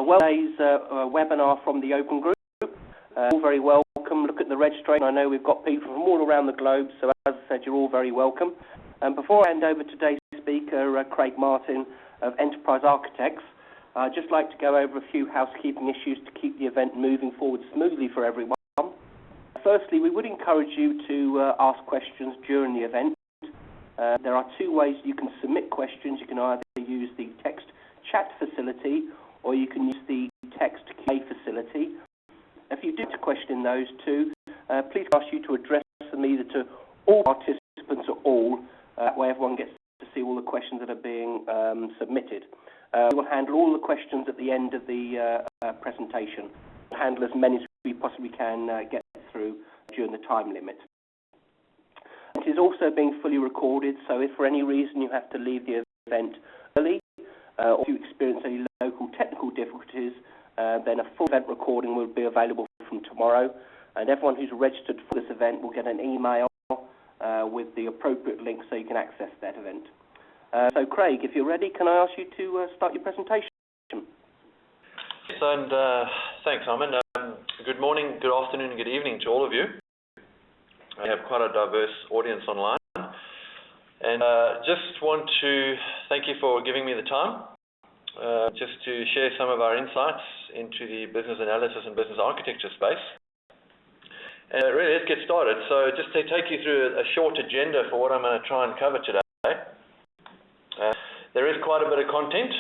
Well, today's webinar from the Open Group. All very welcome. Look at the registration. I know we've got people from all around the globe, so as I said, you're all very welcome. Before I hand over to today's speaker, Craig Martin of Enterprise Architects, I'd just like to go over a few housekeeping issues to keep the event moving forward smoothly for everyone. Firstly, we would encourage you to ask questions during the event. There are two ways you can submit questions. You can either use the text chat facility or you can use the text Q&A facility. If you do have a question in those two, please ask you to address them either to all participants or all, that way everyone gets to see all the questions that are being submitted. We will handle all the questions at the end of the presentation. We'll handle as many as we possibly can get through during the time limit. It is also being fully recorded, so if for any reason you have to leave the event early, or if you experience any local technical difficulties, then a full event recording will be available from tomorrow, and everyone who's registered for this event will get an email with the appropriate link so you can access that event. So Craig, if you're ready, can I ask you to start your presentation? Yes, and thanks, Simon. Good morning, good afternoon, and good evening to all of you. We have quite a diverse audience online, and just want to thank you for giving me the time just to share some of our insights into the business analysis and business architecture space. And really, let's get started. So just to take you through a short agenda for what I'm going to try and cover today. There is quite a bit of content,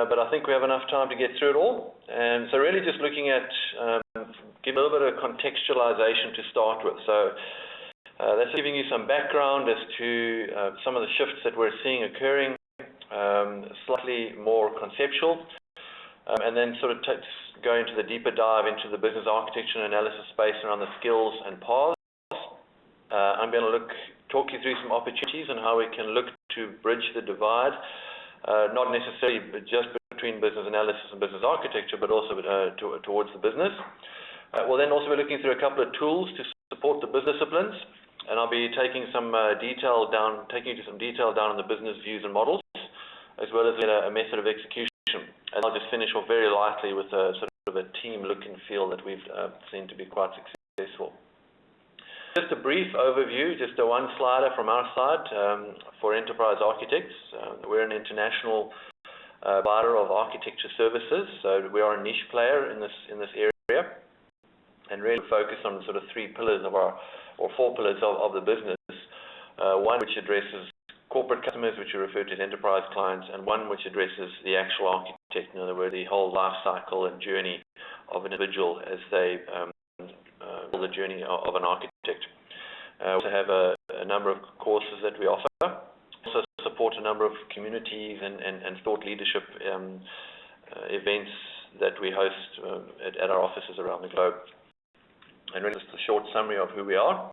but I think we have enough time to get through it all. And so really just looking at give a little bit of contextualization to start with. So that's giving you some background as to some of the shifts that we're seeing occurring, slightly more conceptual, and then sort of go into the deeper dive into the business architecture and analysis space around the skills and paths. I'm going to talk you through some opportunities and how we can look to bridge the divide, not necessarily just between business analysis and business architecture, but also towards the business. We'll then also be looking through a couple of tools to support the business disciplines, and I'll be taking you to some detail down on the business views and models, as well as a method of execution. And I'll just finish off very lightly with a sort of a team look and feel that we've seen to be quite successful. Just a brief overview, just a one-slider from our side for Enterprise Architects. We're an international provider of architecture services, so we are a niche player in this area, and really focus on sort of four pillars of the business. One which addresses corporate customers, which we refer to as enterprise clients, and one which addresses the actual architect, in other words, the whole life cycle and journey of an individual as they the journey of an architect. We also have a number of courses that we offer. Also support a number of communities and thought leadership events that we host at our offices around the globe. And really just a short summary of who we are.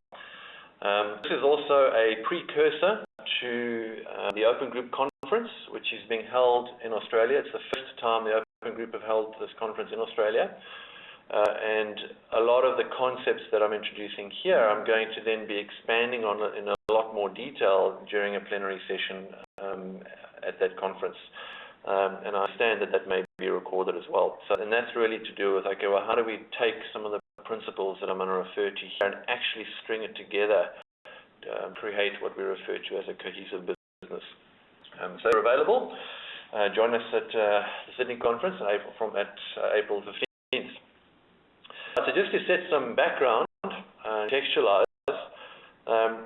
This is also a precursor to the Open Group Conference, which is being held in Australia. It's the first time the Open Group have held this conference in Australia. And a lot of the concepts that I'm introducing here, I'm going to then be expanding on in a lot more detail during a plenary session at that conference. And I understand that may be recorded as well. And that's really to do with, okay, well, how do we take some of the principles that I'm going to refer to here and actually string it together to create what we refer to as a cohesive business. So they're available. Join us at the Sydney conference from April 15th. So just to set some background, contextualize,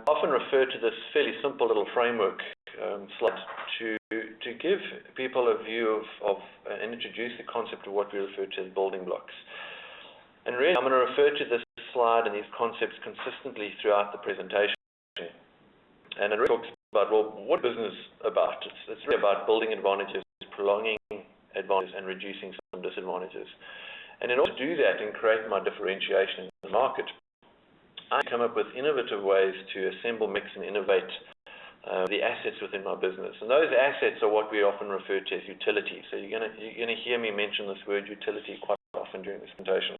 often refer to this fairly simple little framework slide to give people a view of and introduce the concept of what we refer to as building blocks. And really, I'm going to refer to this slide and these concepts consistently throughout the presentation. And it really talks about, well, what business about? It's really about building advantages, prolonging advantages, and reducing some disadvantages. And in order to do that and create my differentiation in the market, I come up with innovative ways to assemble, mix, and innovate the assets within my business. And those assets are what we often refer to as utility. So you're going to hear me mention this word utility quite often during this presentation.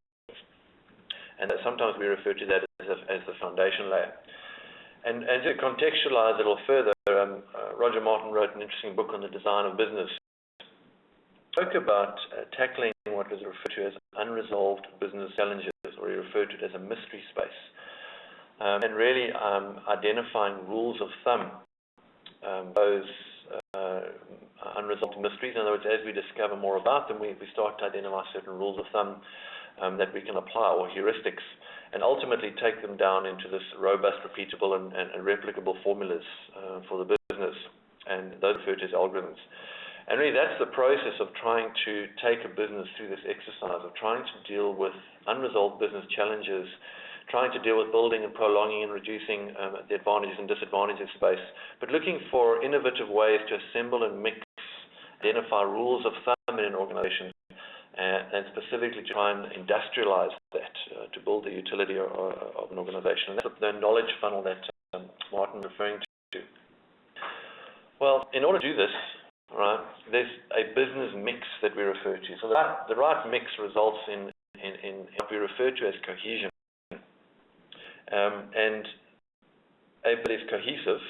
And sometimes we refer to that as the foundation layer. And to contextualize it a little further, Roger Martin wrote an interesting book on the design of business. spoke about tackling what was referred to as unresolved business challenges, or he referred to it as a mystery space, and really identifying rules of thumb, those unresolved mysteries. In other words, as we discover more about them, we start to identify certain rules of thumb that we can apply, or heuristics, and ultimately take them down into this robust, repeatable, and replicable formulas for the business, and those referred to as algorithms. And really, that's the process of trying to take a business through this exercise of trying to deal with unresolved business challenges, trying to deal with building and prolonging and reducing the advantages and disadvantages of space, but looking for innovative ways to assemble and mix, identify rules of thumb in an organization, and specifically try and industrialize that to build the utility of an organization. And that's the knowledge funnel that Martin was referring to. Well, in order to do this, right, there's a business mix that we refer to. So the right mix results in what we refer to as cohesion. And a that is cohesive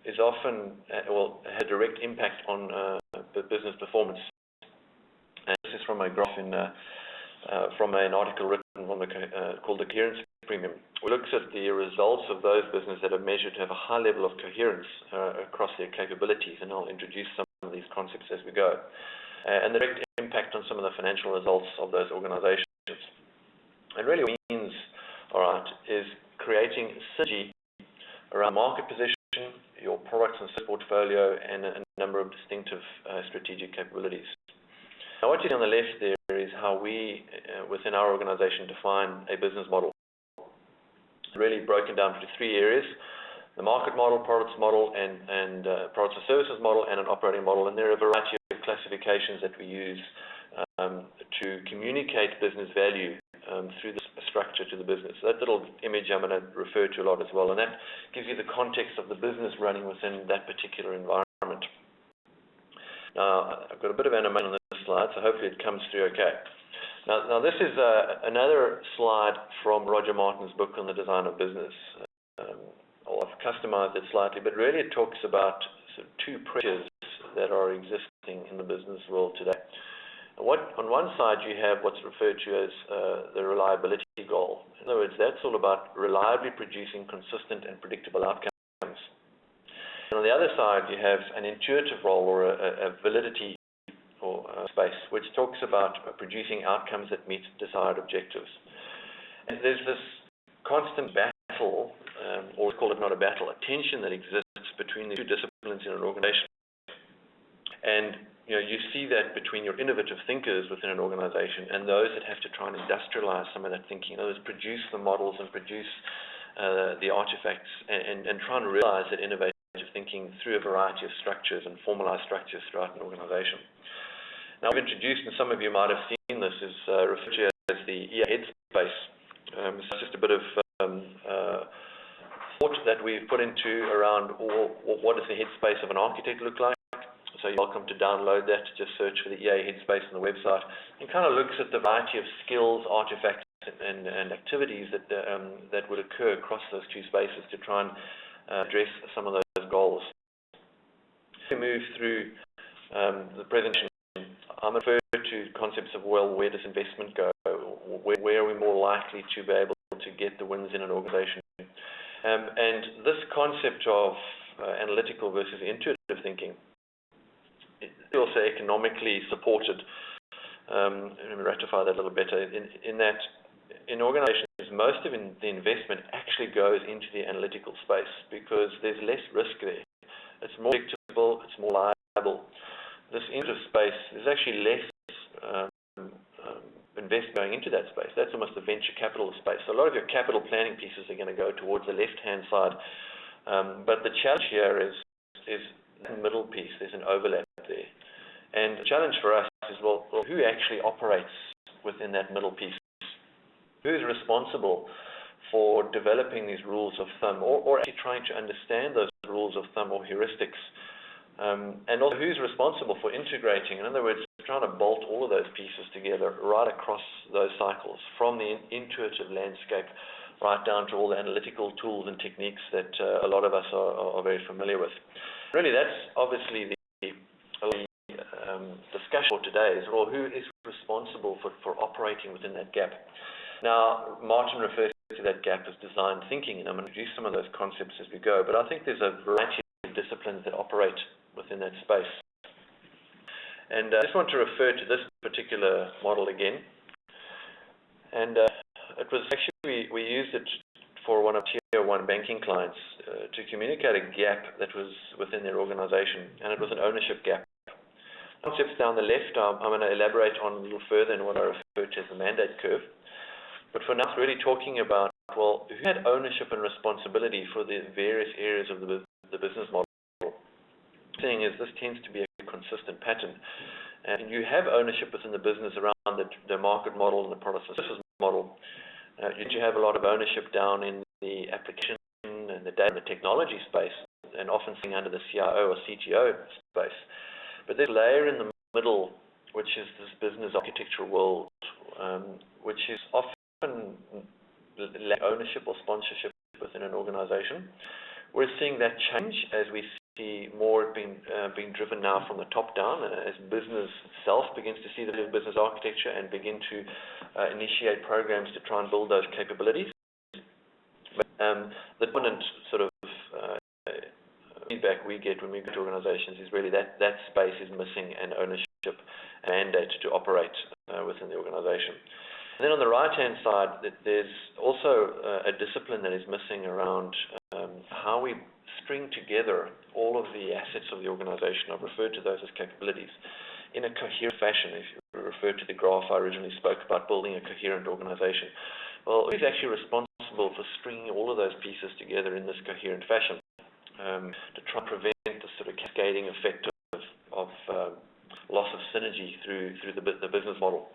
is often, has a direct impact on the business performance. And this is from a graph from an article written called the Coherence Premium. We looked at the results of those businesses that are measured to have a high level of coherence across their capabilities, and I'll introduce some of these concepts as we go. And the direct impact on some of the financial results of those organizations. And really what it means, is creating synergy around market position, your products and service portfolio, and a number of distinctive strategic capabilities. Now, what you see on the left there is how we, within our organization, define a business model. Really broken down into three areas: the market model, products model, and products and services model, and an operating model. And there are a variety of classifications that we use to communicate business value through this structure to the business. So that little image I'm going to refer to a lot as well, and that gives you the context of the business running within that particular environment. Now, I've got a bit of animation on this slide, so hopefully it comes through okay. Now this is another slide from Roger Martin's book on the design of business. I've customized it slightly, but really it talks about sort of two pressures that are existing in the business world today. On one side, you have what's referred to as the reliability goal. In other words, that's all about reliably producing consistent and predictable outcomes. And on the other side, you have an intuitive role, or a validity or space, which talks about producing outcomes that meet desired objectives. And there's this constant battle, or we call it not a battle, a tension that exists between the two disciplines in an organization. And you see that between your innovative thinkers within an organization and those that have to try and industrialize some of that thinking. In other words, produce the models and produce the artifacts and try and realize that innovative thinking through a variety of structures and formalized structures throughout an organization. Now, I've introduced, and some of you might have seen this, is referred to as the EA headspace. It's just a bit of thought that we've put into around what does the headspace of an architect look like. So you're welcome to download that. Just search for the EA headspace on the website. It kind of looks at the variety of skills, artifacts, and activities that would occur across those two spaces to try and address some of those goals. As we move through the presentation, I'm referring to concepts of, well, where does investment go? Where are we more likely to be able to get the wins in an organization? And this concept of analytical versus intuitive thinking is also economically supported. Let me ratify that a little better. In that, in organizations, most of the investment actually goes into the analytical space because there's less risk there. It's more predictable, it's more reliable. This intuitive space, there's actually less investment going into that space. That's almost the venture capital space. So a lot of your capital planning pieces are going to go towards the left-hand side. But the challenge here is the middle piece. There's an overlap there. And the challenge for us is, well, who actually operates within that middle piece? Who's responsible for developing these rules of thumb, or actually trying to understand those rules of thumb or heuristics? And also, who's responsible for integrating? In other words, trying to bolt all of those pieces together right across those cycles, from the intuitive landscape right down to all the analytical tools and techniques that a lot of us are very familiar with. Really, that's obviously the discussion discussion for today is, well, who is responsible for operating within that gap? Now, Martin refers to that gap as design thinking, and I'm going to introduce some of those concepts as we go, but I think there's a variety of disciplines that operate within that space. And I just want to refer to this particular model again. And it was actually, we used it for one of Tier 1 banking clients to communicate a gap that was within their organization, and it was an ownership gap. Concepts down the left, I'm going to elaborate on a little further in what I refer to as the mandate curve. But for now, it's really talking about, well, who had ownership and responsibility for the various areas of the business model. The thing is, this tends to be a consistent pattern. And you have ownership within the business around the market model and the product and services model. You have a lot of ownership down in the application and the data and the technology space, and often sitting under the CIO or CTO space. But there's a layer in the middle, which is this business architecture world, which is often ownership or sponsorship within an organization. We're seeing that change as we see more being driven now from the top down, as business itself begins to see the business architecture and begin to initiate programs to try and build those capabilities. But, the dominant sort of feedback we get when we go to organizations is really that space is missing an ownership mandate to operate within the organization. And then on the right-hand side, there's also a discipline that is missing around how we string together all of the assets of the organization. I've referred to those as capabilities in a coherent fashion. If you refer to the graph I originally spoke about, building a coherent organization. Well, who's actually responsible for stringing all of those pieces together in this coherent fashion to try and prevent the sort of cascading effect of loss of synergy through the business model?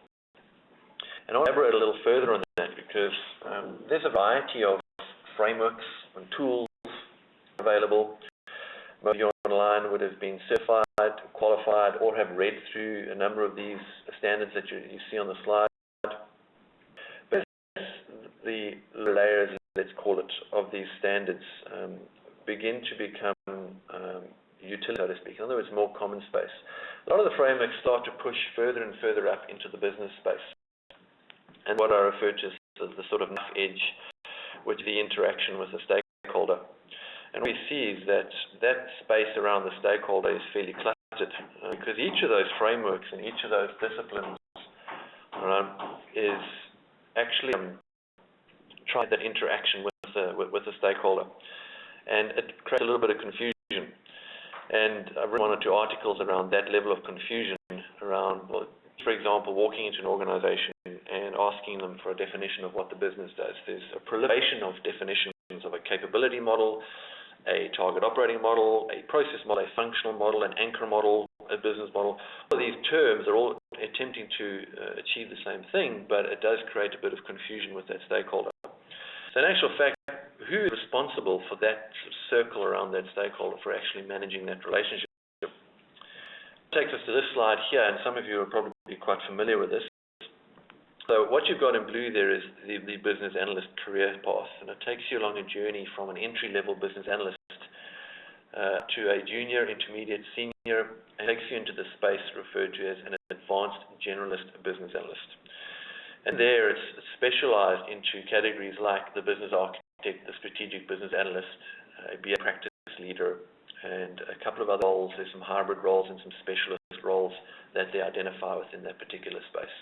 And I'll elaborate a little further on that because there's a variety of frameworks and tools available. Most of you online would have been certified, qualified, or have read through a number of these standards that you see on the slide. But the layers, let's call it, of these standards begin to become utility, so to speak. In other words, more common space. A lot of the frameworks start to push further and further up into the business space. And what I refer to as the sort of knife edge, which is the interaction with the stakeholder. And what we see is that space around the stakeholder is fairly cluttered because each of those frameworks and each of those disciplines is actually trying that interaction with the stakeholder. And it creates a little bit of confusion. And I've written one or two articles around that level of confusion around, well, for example, walking into an organization and asking them for a definition of what the business does. There's a proliferation of definitions of a capability model, a target operating model, a process model, a functional model, an anchor model, a business model. All of these terms are all attempting to achieve the same thing, but it does create a bit of confusion with that stakeholder. So in actual fact, who is responsible for that circle around that stakeholder for actually managing that relationship? Takes us to this slide here, and some of you are probably quite familiar with this. So what you've got in blue there is the business analyst career path, and it takes you along a journey from an entry-level business analyst to a junior, intermediate, senior, and takes you into the space referred to as an advanced generalist business analyst. And there it's specialized into categories like the business architect, the strategic business analyst, a BA practice leader, and a couple of other roles. There's some hybrid roles and some specialist roles that they identify within that particular space.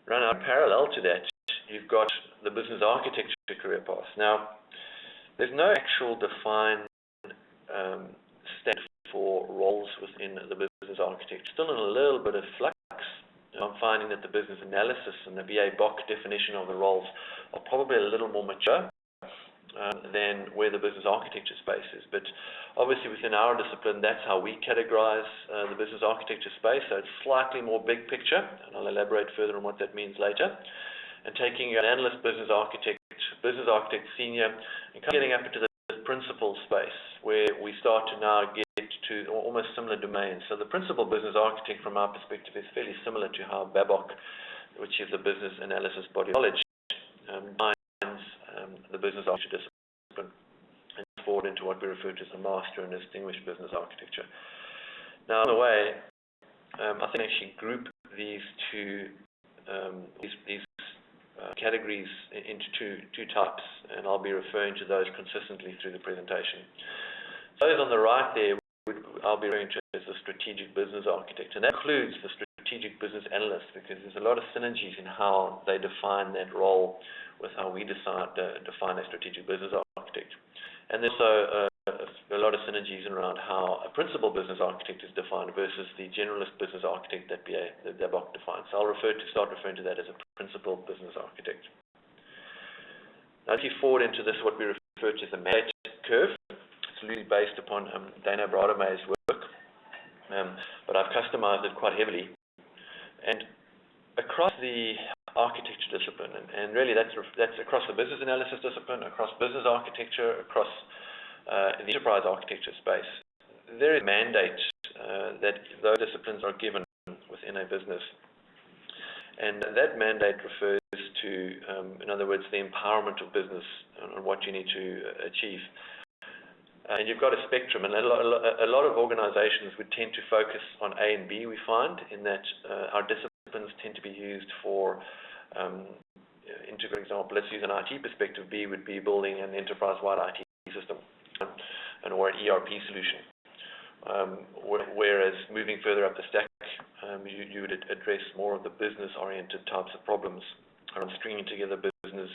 Right now, parallel to that, you've got the business architecture career path. Now, there's no actual defined standard for roles within the business architecture. Still in a little bit of flux. I'm finding that the business analysis and the BA BOC definition of the roles are probably a little more mature than where the business architecture space is. But obviously within our discipline, that's how we categorize the business architecture space. So it's slightly more big picture, and I'll elaborate further on what that means later. And taking an analyst, business architect senior, and getting up into the principal space where we start to now get to almost similar domains. So the principal business architect from our perspective is fairly similar to how BABOC, which is the business analysis body of knowledge, defines the business architecture discipline and forward into what we refer to as a master and distinguished business architecture. Now, on the way, I think actually group these two categories into two types, and I'll be referring to those consistently through the presentation. Those on the right there, I'll be referring to as the strategic business architect, and that includes the strategic business analyst, because there's a lot of synergies in how they define that role with how we define a strategic business architect. And there's also a lot of synergies around how a principal business architect is defined versus the generalist business architect that BOC defines. So I'll start referring to that as a principal business architect. Now, if you forward into this, what we refer to as the mandate curve, it's loosely based upon Dana Bradamay's work, but I've customized it quite heavily. And across the architecture discipline, and really that's across the business analysis discipline, across business architecture, across the enterprise architecture space, there is a mandate that those disciplines are given within a business. And that mandate refers to, in other words, the empowerment of business and what you need to achieve. And you've got a spectrum, and a lot of organizations would tend to focus on A and B, we find, in that our disciplines tend to be used for, for example, let's use an IT perspective. B would be building an enterprise-wide IT system or an ERP solution. Whereas moving further up the stack, you would address more of the business-oriented types of problems around stringing together business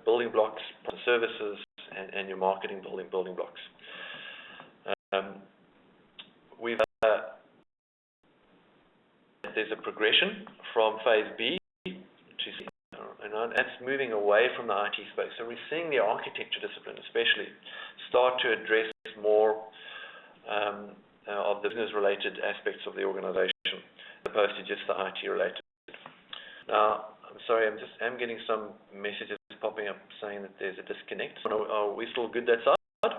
building blocks, services, and your marketing building blocks. There's a progression from phase B to C, and that's moving away from the IT space. So we're seeing the architecture discipline especially start to address more of the business-related aspects of the organization, as opposed to just the IT-related. Now, I'm sorry, I'm getting some messages popping up saying that there's a disconnect. Are we still good that side?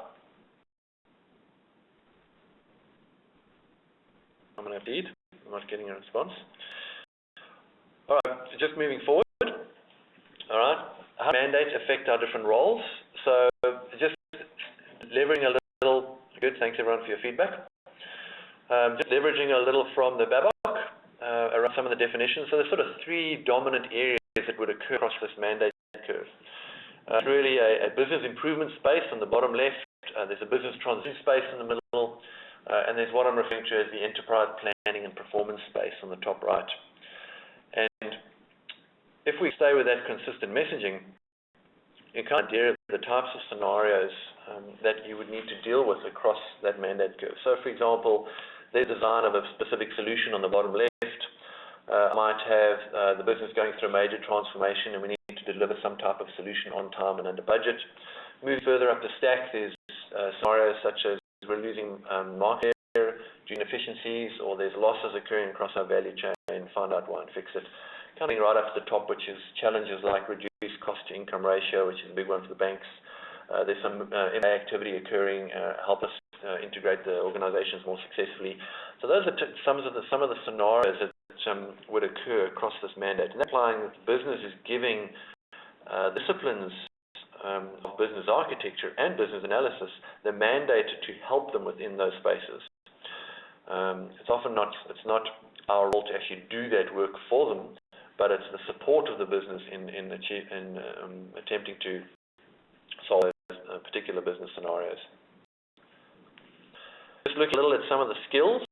I'm going to lead. I'm not getting a response. All right, so just moving forward. All right, how mandates affect our different roles. So just leveraging a little, good, thanks everyone for your feedback. Just leveraging a little from the BOC around some of the definitions. So there's sort of three dominant areas that would occur across this mandate curve. It's really a business improvement space on the bottom left. There's a business transition space in the middle, and there's what I'm referring to as the enterprise planning and performance space on the top right. And if we stay with that consistent messaging, you can idea the types of scenarios that you would need to deal with across that mandate curve. So, for example, the design of a specific solution on the bottom left might have the business going through a major transformation, and we need to deliver some type of solution on time and under budget. Moving further up the stack, there's scenarios such as we're losing market share due to inefficiencies, or there's losses occurring across our value chain, find out why and fix it. Coming right up to the top, which is challenges like reduced cost-to-income ratio, which is a big one for the banks. There's some M&A activity occurring, help us integrate the organizations more successfully. So those are some of the scenarios that would occur across this mandate. And applying that the business is giving disciplines of business architecture and business analysis the mandate to help them within those spaces. It's not our role to actually do that work for them, but it's the support of the business in attempting to solve particular business scenarios. Just look a little at some of the skills.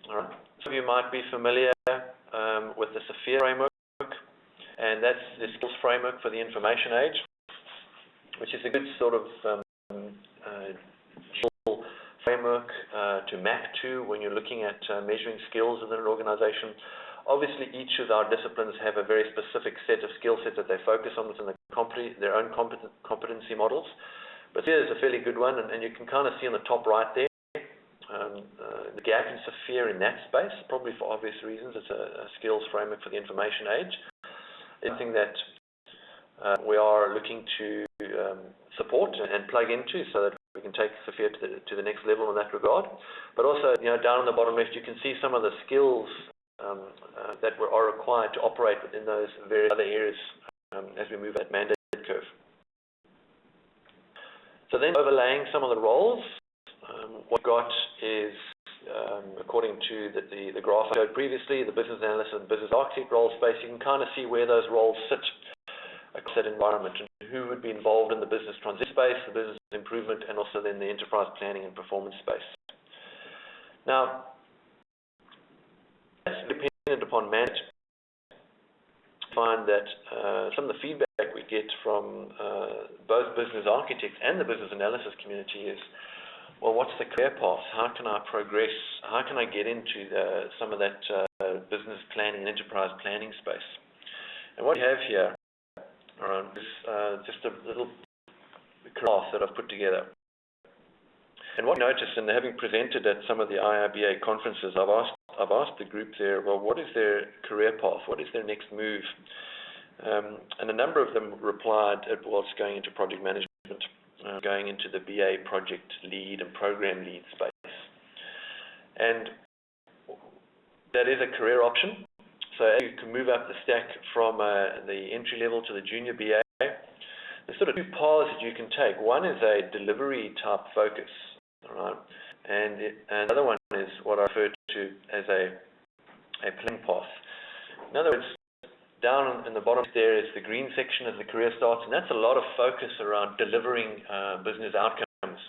All right. Some of you might be familiar with the SAFIR framework, and that's the skills framework for the information age, which is a good sort of framework to map to when you're looking at measuring skills within an organization. Obviously, each of our disciplines have a very specific set of skill sets that they focus on within their own competency models. But here's a fairly good one, and you can kind of see on the top right there, the gap in SAFIR in that space, probably for obvious reasons. It's a skills framework for the information age. It's something that we are looking to support and plug into so that we can take SAFIR to the next level in that regard. But also, down on the bottom left, you can see some of the skills that are required to operate within those various other areas as we move that mandate curve. So then overlaying some of the roles, what we've got is according to the graph I showed previously, the business analyst and business architect role space, you can kind of see where those roles sit across that environment and who would be involved in the business transition space, the business improvement, and also then the enterprise planning and performance space. Now, that's dependent upon management. Find that some of the feedback we get from both business architects and the business analysis community is, well, what's the career path? How can I progress? How can I get into some of that business planning and enterprise planning space? And what we have here around is just a little graph that I've put together. And what I noticed, and having presented at some of the IIBA conferences, I've asked the group there, well, what is their career path? What is their next move? And a number of them replied, well, it's going into project management, going into the BA project lead and program lead space. And that is a career option. So you can move up the stack from the entry level to the junior BA. There's sort of two paths that you can take. One is a delivery type focus, all right? And the other one is what I refer to as a planning path. In other words, down in the bottom there is the green section as the career starts, and that's a lot of focus around delivering business outcomes.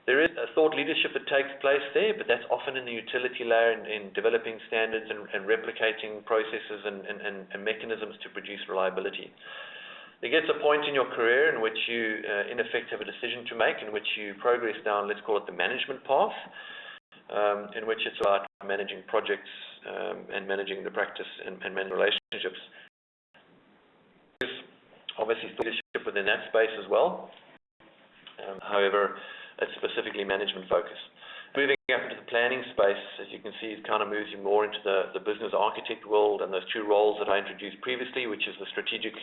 There is a thought leadership that takes place there, but that's often in the utility layer in developing standards and replicating processes and mechanisms to produce reliability. There gets a point in your career in which you, in effect, have a decision to make, in which you progress down, let's call it the management path, in which it's about managing projects and managing the practice and managing relationships. There's obviously leadership within that space as well. However, it's specifically management focus. Moving up into the planning space, as you can see, it kind of moves you more into the business architect world and those two roles that I introduced previously, which is the strategic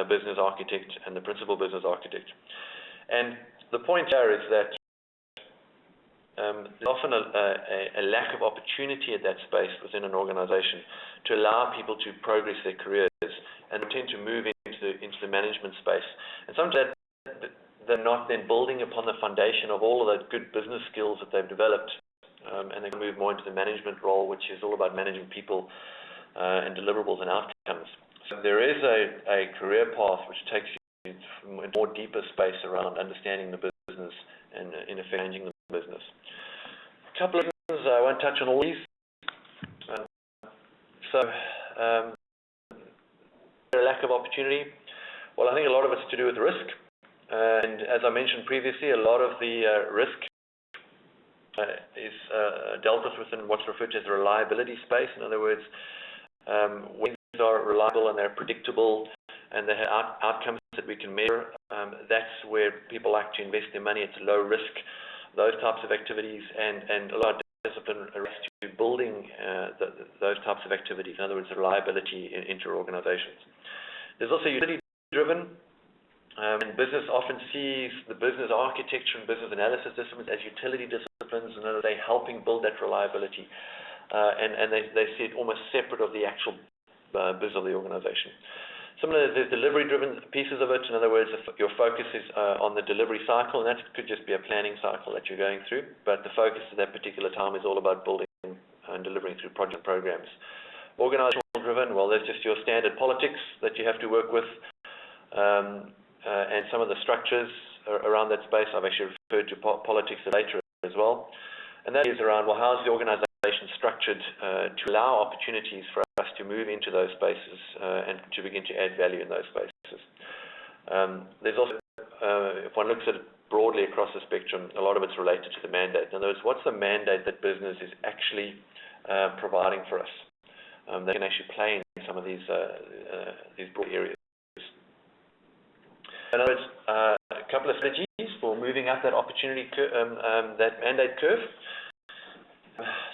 business architect and the principal business architect. And the point there is that there's often a lack of opportunity at that space within an organization to allow people to progress their careers and tend to move into the management space. And sometimes they're not then building upon the foundation of all of the good business skills that they've developed, and they can move more into the management role, which is all about managing people and deliverables and outcomes. So there is a career path which takes you into a more deeper space around understanding the business and in effect changing the business. A couple of things, I won't touch on all these. A lack of opportunity. Well, I think a lot of it's to do with risk. And as I mentioned previously, a lot of the risk is dealt with within what's referred to as the reliability space. In other words, when things are reliable and they're predictable and they have outcomes that we can measure, that's where people like to invest their money. It's low risk, those types of activities, and a lot of discipline relates to building those types of activities. In other words, the reliability into organizations. There's also utility-driven. And business often sees the business architecture and business analysis disciplines as utility disciplines, and they're helping build that reliability. And they see it almost separate of the actual business of the organization. Similarly, there's delivery-driven pieces of it. In other words, your focus is on the delivery cycle, and that could just be a planning cycle that you're going through, but the focus at that particular time is all about building and delivering through project programs. Organizational-driven, well, that's just your standard politics that you have to work with. And some of the structures around that space, I've actually referred to politics later as well. And that is around, well, how is the organization structured to allow opportunities for us to move into those spaces and to begin to add value in those spaces. There's also, if one looks at it broadly across the spectrum, a lot of it's related to the mandate. In other words, what's the mandate that business is actually providing for us? They can actually play in some of these broad areas. In other words, a couple of strategies for moving up that opportunity that mandate curve.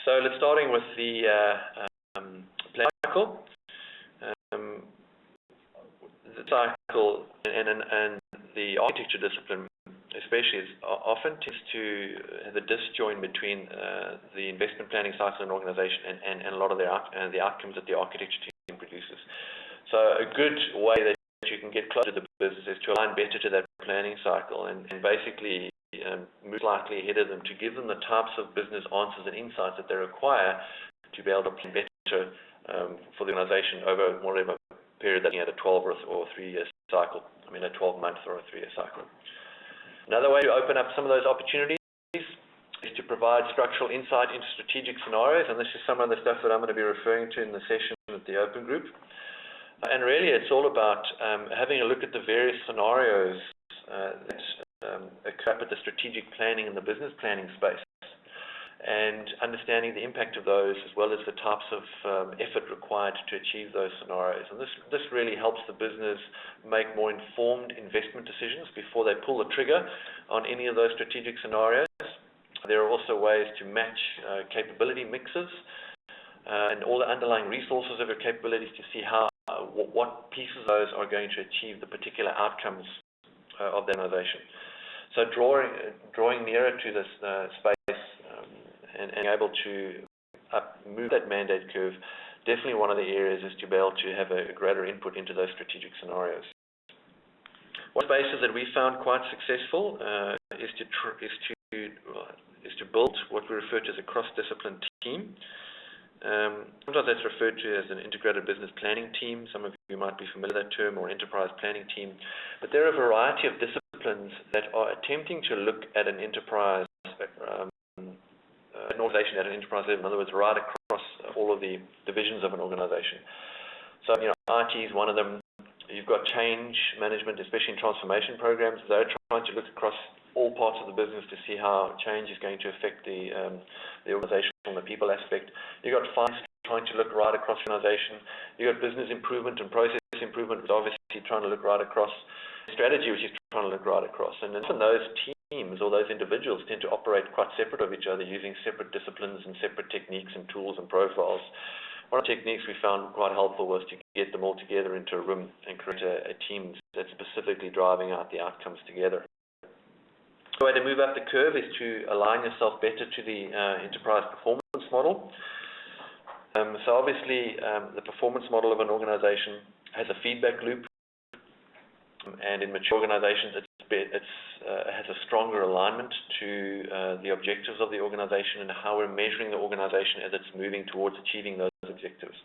So let's starting with the plan cycle. The cycle and the architecture discipline, especially, is often tends to have a disjoint between the investment planning cycle in an organization and a lot of the outcomes that the architecture team produces. So a good way that you can get closer to the business is to align better to that planning cycle and basically move slightly ahead of them to give them the types of business answers and insights that they require to be able to plan better for the organization over whatever period they're looking at, a 12 or 3-year cycle. I mean, a 12-month or a 3-year cycle. Another way to open up some of those opportunities is to provide structural insight into strategic scenarios, and this is some of the stuff that I'm going to be referring to in the session with the Open Group. And really, it's all about having a look at the various scenarios that occur at the strategic planning and the business planning space, and understanding the impact of those, as well as the types of effort required to achieve those scenarios. And this really helps the business make more informed investment decisions before they pull the trigger on any of those strategic scenarios. There are also ways to match capability mixes and all the underlying resources of your capabilities to see how what pieces of those are going to achieve the particular outcomes of the organization. So drawing nearer to this space and being able to move that mandate curve, definitely one of the areas is to be able to have a greater input into those strategic scenarios. One spaces that we found quite successful is to build what we refer to as a cross-discipline team. Sometimes that's referred to as an integrated business planning team. Some of you might be familiar with that term, or enterprise planning team. But there are a variety of disciplines that are attempting to look at an enterprise, an organization at an enterprise level. In other words, right across all of the divisions of an organization. So, IT is one of them. You've got change management, especially in transformation programs. They're trying to look across all parts of the business to see how change is going to affect the organization from the people aspect. You've got finance trying to look right across the organization. You've got business improvement and process improvement, which is obviously trying to look right across. Strategy, which is trying to look right across. And often those teams or those individuals tend to operate quite separate of each other, using separate disciplines and separate techniques and tools and profiles. One of the techniques we found quite helpful was to get them all together into a room and create a team that's specifically driving out the outcomes together. The way to move up the curve is to align yourself better to the enterprise performance model. So obviously, the performance model of an organization has a feedback loop, and in mature organizations, it has a stronger alignment to the objectives of the organization and how we're measuring the organization as it's moving towards achieving those objectives.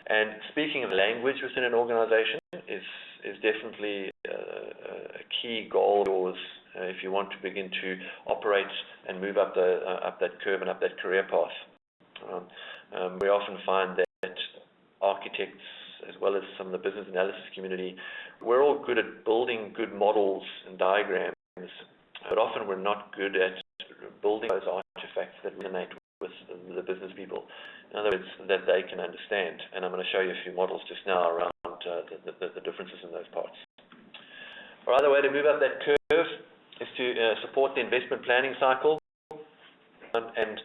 And speaking of language within an organization is definitely a key goal of yours if you want to begin to operate and move up that curve and up that career path. We often find that architects, as well as some of the business analysis community, we're all good at building good models and diagrams, but often we're not good at building those artifacts that resonate with the business people. In other words, that they can understand. And I'm going to show you a few models just now around the differences in those parts. Another way to move up that curve is to support the investment planning cycle. And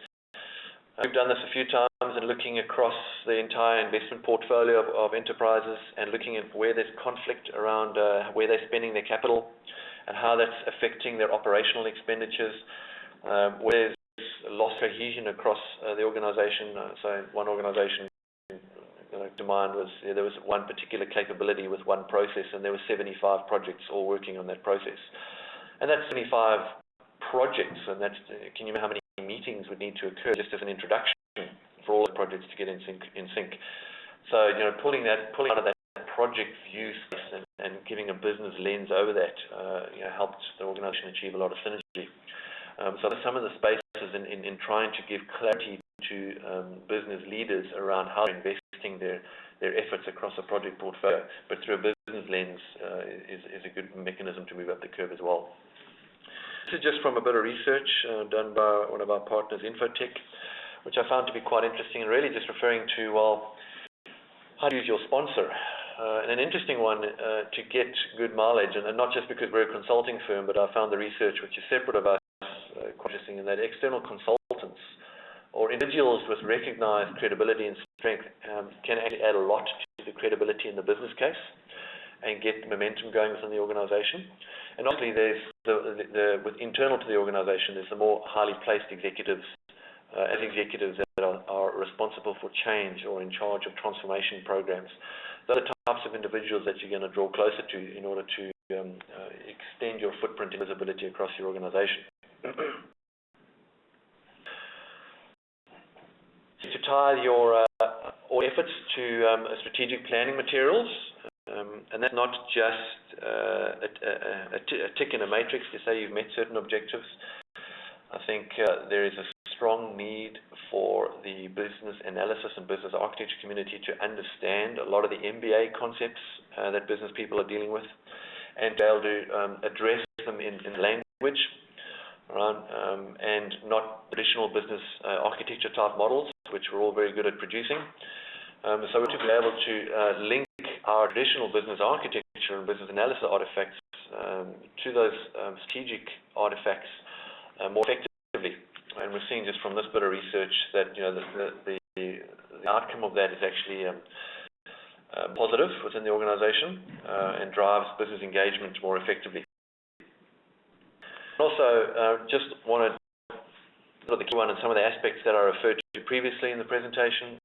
we've done this a few times and looking across the entire investment portfolio of enterprises and looking at where there's conflict around where they're spending their capital and how that's affecting their operational expenditures, where there's lost cohesion across the organization. So one organization to mind was there was one particular capability with one process, and there were 75 projects all working on that process. And that's 75 projects, and that's, can you imagine how many meetings would need to occur just as an introduction for all the projects to get in sync. So, pulling out of that project view space and giving a business lens over that, helped the organization achieve a lot of synergy. So some of the spaces in trying to give clarity to business leaders around how they're investing their efforts across a project portfolio, but through a business lens is a good mechanism to move up the curve as well. This is just from a bit of research done by one of our partners, Infotech, which I found to be quite interesting, and really just referring to, well, how to use your sponsor. And an interesting one to get good mileage, and not just because we're a consulting firm, but I found the research, which is separate of us, quite interesting, in that external consultants or individuals with recognized credibility and strength can actually add a lot to the credibility in the business case and get momentum going within the organization. And obviously, there's with internal to the organization, there's the more highly placed executives, executives that are responsible for change or in charge of transformation programs. Those are the types of individuals that you're going to draw closer to in order to extend your footprint and visibility across your organization. To tie your all efforts to strategic planning materials, and that's not just a tick in a matrix to say you've met certain objectives. I think there is a strong need for the business analysis and business architecture community to understand a lot of the MBA concepts that business people are dealing with, and be able to address them in language, right, and not traditional business architecture type models, which we're all very good at producing. So we're to be able to link our traditional business architecture and business analysis artifacts to those strategic artifacts more effectively. And we're seeing just from this bit of research that the outcome of that is actually positive within the organization and drives business engagement more effectively. Also, just wanted to the key one and some of the aspects that I referred to previously in the presentation.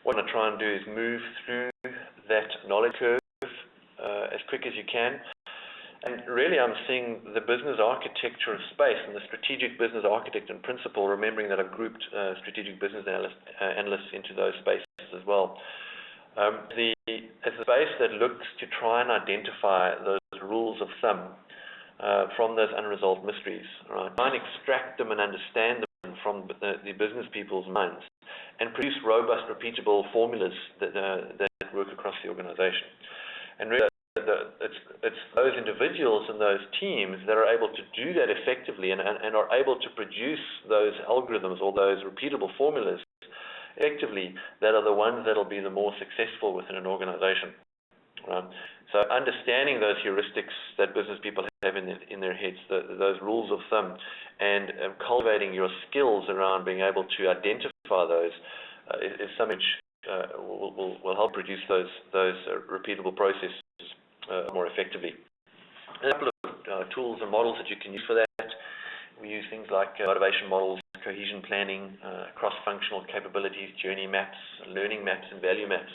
What I'm going to try and do is move through that knowledge curve as quick as you can. And really, I'm seeing the business architecture of space and the strategic business architect and principle, remembering that I've grouped strategic business analysts into those spaces as well. As a space that looks to try and identify those rules of thumb from those unresolved mysteries, right? Try and extract them and understand them from the business people's minds, and produce robust, repeatable formulas that work across the organization. And really, it's those individuals and those teams that are able to do that effectively and are able to produce those algorithms or those repeatable formulas effectively that are the ones that will be the more successful within an organization. Right? So understanding those heuristics that business people have in their heads, those rules of thumb, and cultivating your skills around being able to identify those is something which will help produce those repeatable processes more effectively. A couple of tools and models that you can use for that. We use things like motivation models, cohesion planning, cross-functional capabilities, journey maps, learning maps, and value maps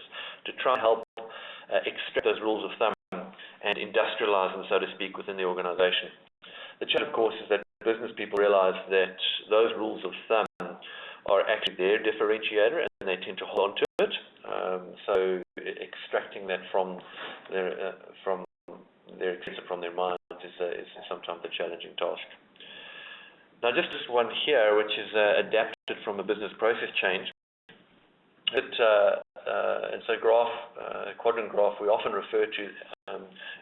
to try and help extract those rules of thumb and industrialize them, so to speak, within the organization. The challenge, of course, is that business people realize that those rules of thumb are actually their differentiator and they tend to hold on to it. So extracting that from their minds is sometimes a challenging task. Now, just this one here, which is adapted from a business process change. And so quadrant graph, we often refer to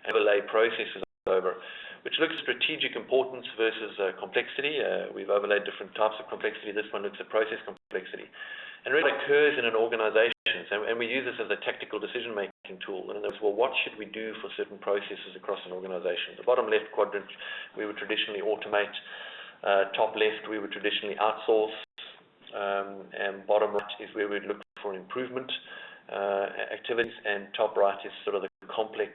overlay processes over, which looks at strategic importance versus complexity. We've overlaid different types of complexity. This one looks at process complexity. And really occurs in an organization, and we use this as a tactical decision-making tool. And well, what should we do for certain processes across an organization? The bottom left quadrant, we would traditionally automate. Top left, we would traditionally outsource. And bottom right is where we'd look for improvement activities. And top right is sort of the complex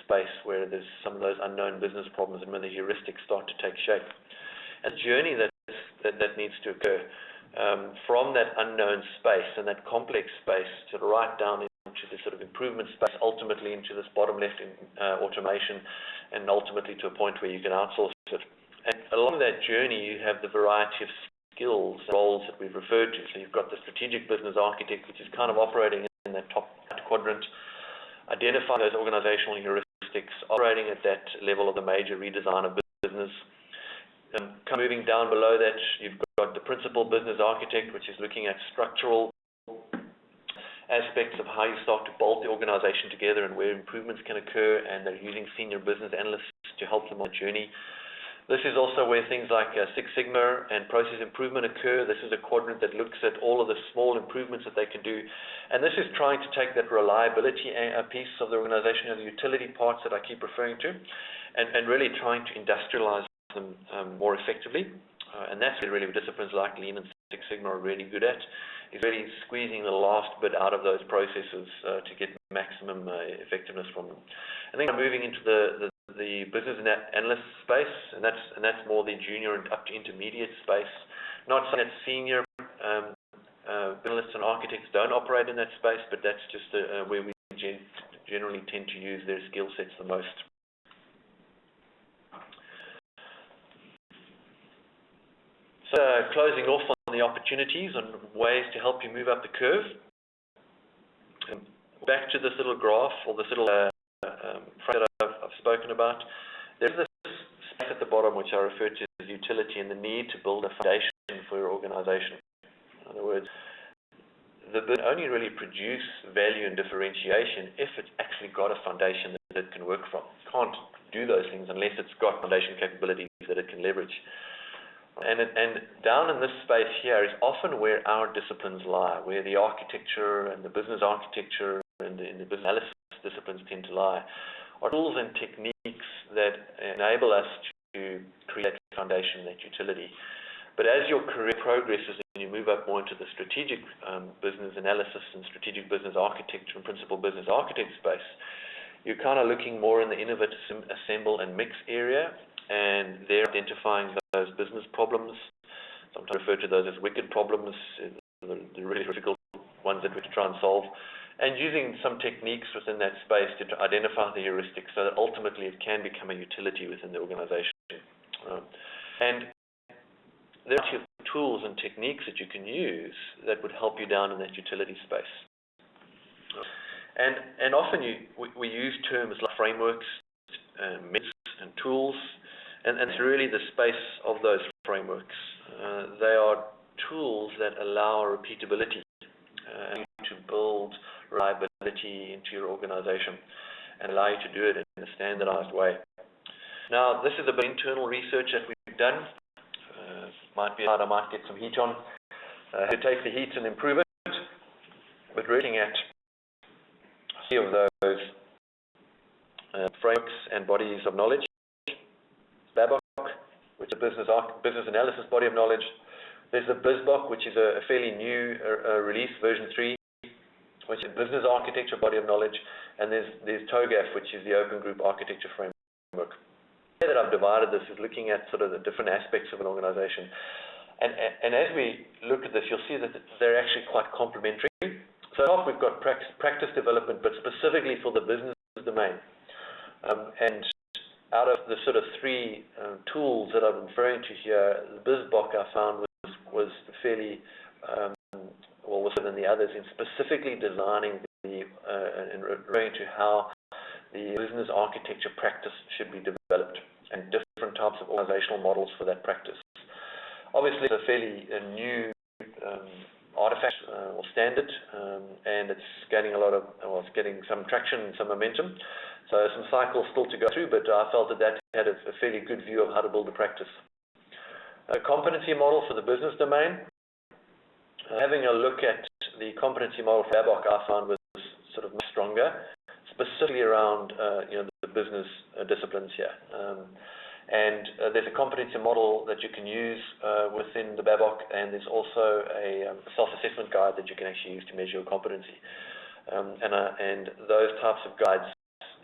space where there's some of those unknown business problems and when the heuristics start to take shape. And the journey that needs to occur from that unknown space and that complex space to right down into the sort of improvement space, ultimately into this bottom left in automation, and ultimately to a point where you can outsource it. And along that journey, you have the variety of skills, roles that we've referred to. So you've got the strategic business architect, which is kind of operating in that top quadrant, identifying those organizational heuristics, operating at that level of the major redesign of business. Moving down below that, you've got the principal business architect, which is looking at structural aspects of how you start to bolt the organization together and where improvements can occur, and they're using senior business analysts to help them on the journey. This is also where things like Six Sigma and process improvement occur. This is a quadrant that looks at all of the small improvements that they can do. And this is trying to take that reliability piece of the organization and the utility parts that I keep referring to, and really trying to industrialize them more effectively. And that's really disciplines like Lean and Six Sigma are really good at, is really squeezing the last bit out of those processes to get maximum effectiveness from them. I think I'm moving into the business analyst space, and that's more the junior and up to intermediate space. Not saying that senior analysts and architects don't operate in that space, but that's just where we generally tend to use their skill sets the most. Closing off on the opportunities and ways to help you move up the curve. Back to this little graph, or this little frame that I've spoken about. There's this space at the bottom which I refer to as utility and the need to build a foundation for your organization. In other words, the business only really produce value and differentiation if it's actually got a foundation that it can work from. It can't do those things unless it's got foundation capabilities that it can leverage. And down in this space here is often where our disciplines lie, where the architecture and the business architecture and the business analysis disciplines tend to lie, are tools and techniques that enable us to create that foundation, that utility. But as your career progresses and you move up more into the strategic business analysis and strategic business architecture and principal business architect space, you're kind of looking more in the innovate, assemble and mix area, and they're identifying those business problems. Sometimes refer to those as wicked problems, the really difficult ones that we try and solve, and using some techniques within that space to identify the heuristics so that ultimately it can become a utility within the organization. And there are tools and techniques that you can use that would help you down in that utility space. And often we use terms like frameworks, methods and tools, and it's really the space of those frameworks. They are tools that allow repeatability to build reliability into your organization and allow you to do it in a standardized way. Now, this is a bit of internal research that we've done. Might be hard, I might get some heat on to take the heat and improve it. But looking at a few of those frameworks and bodies of knowledge. BABOK, which is a business analysis body of knowledge. There's the BizBOK, which is a fairly new release, version 3, which is a business architecture body of knowledge. And there's TOGAF, which is the Open Group Architecture Framework. The way that I've divided this is looking at sort of the different aspects of an organization. And as we look at this, you'll see that they're actually quite complementary. So top we've got practice development, but specifically for the business domain. And out of the sort of three tools that I'm referring to here, the BizBOK I found was fairly well within the others in specifically designing and referring to how the business architecture practice should be developed and different types of organizational models for that practice. Obviously, it's a fairly new artifact or standard, and it's getting it's getting some traction and some momentum. So some cycles still to go through, but I felt that had a fairly good view of how to build a practice. A competency model for the business domain. Having a look at the competency model for BABOK, I found was sort of much stronger, specifically around the business disciplines here. There's a competency model that you can use within the BABOK, and there's also a self-assessment guide that you can actually use to measure your competency. And those types of guides,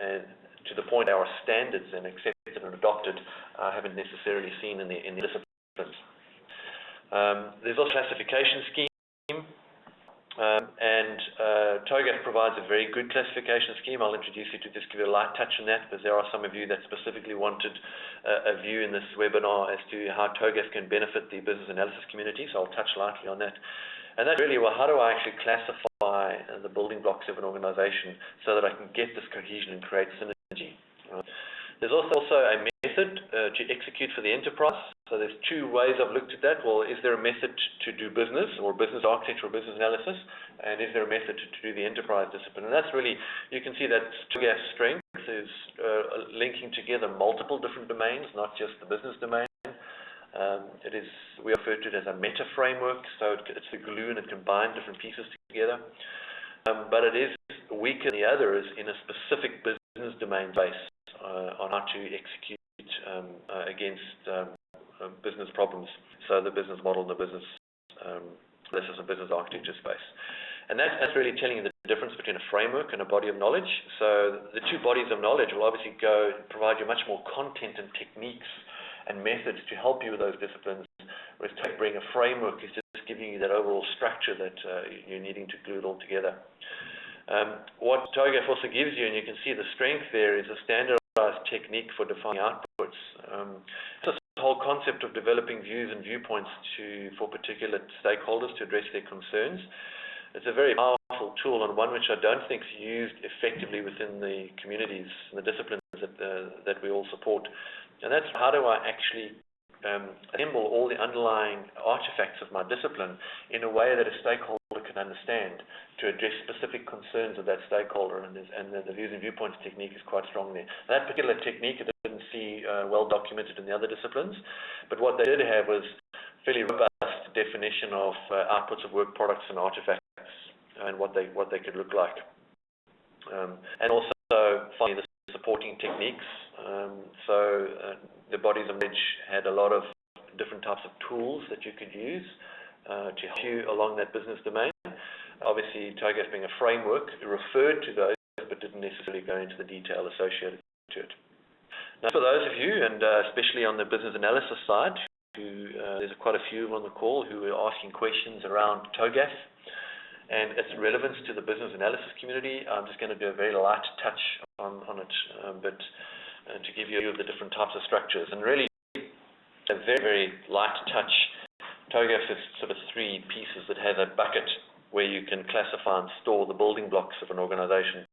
and to the point they are standards and accepted and adopted, I haven't necessarily seen in the disciplines. There's also a classification scheme. TOGAF provides a very good classification scheme. I'll introduce you to just give you a light touch on that, because there are some of you that specifically wanted a view in this webinar as to how TOGAF can benefit the business analysis community, so I'll touch lightly on that. And that's really, well, how do I actually classify the building blocks of an organization so that I can get this cohesion and create synergy? There's also a method to execute for the enterprise. So there's two ways I've looked at that. Well, is there a method to do business or business architecture or business analysis? And is there a method to do the enterprise discipline? And that's really, you can see that TOGAF's strength is linking together multiple different domains, not just the business domain. We refer to it as a meta framework, so it's the glue and it combines different pieces together. But it is weaker than the others in a specific business domain base on how to execute against business problems. So the business model and the business this is a business architecture space. And that's really telling you the difference between a framework and a body of knowledge. So the two bodies of knowledge will obviously provide you much more content and techniques and methods to help you with those disciplines, whereas bring a framework is just giving you that overall structure that you're needing to glue it all together. What TOGAF also gives you, and you can see the strength there, is a standardized technique for defining outputs. It's a whole concept of developing views and viewpoints for particular stakeholders to address their concerns. It's a very powerful tool, and one which I don't think is used effectively within the communities and the disciplines that we all support. And that's how do I actually assemble all the underlying artifacts of my discipline in a way that a stakeholder can understand to address specific concerns of that stakeholder, and the views and viewpoints technique is quite strong there. That particular technique I didn't see well documented in the other disciplines, but what they did have was fairly robust definition of outputs of work products and artifacts and what they could look like. And also finally the supporting techniques. The bodies of knowledge had a lot of different types of tools that you could use to help you along that business domain. Obviously, TOGAF being a framework, it referred to those but didn't necessarily go into the detail associated to it. Now, for those of you, and especially on the business analysis side, there's quite a few on the call who are asking questions around TOGAF and its relevance to the business analysis community. I'm just going to do a very light touch on it, but to give you the different types of structures. And really, a very, very light touch. TOGAF is sort of three pieces that have a bucket where you can classify and store the building blocks of an organization,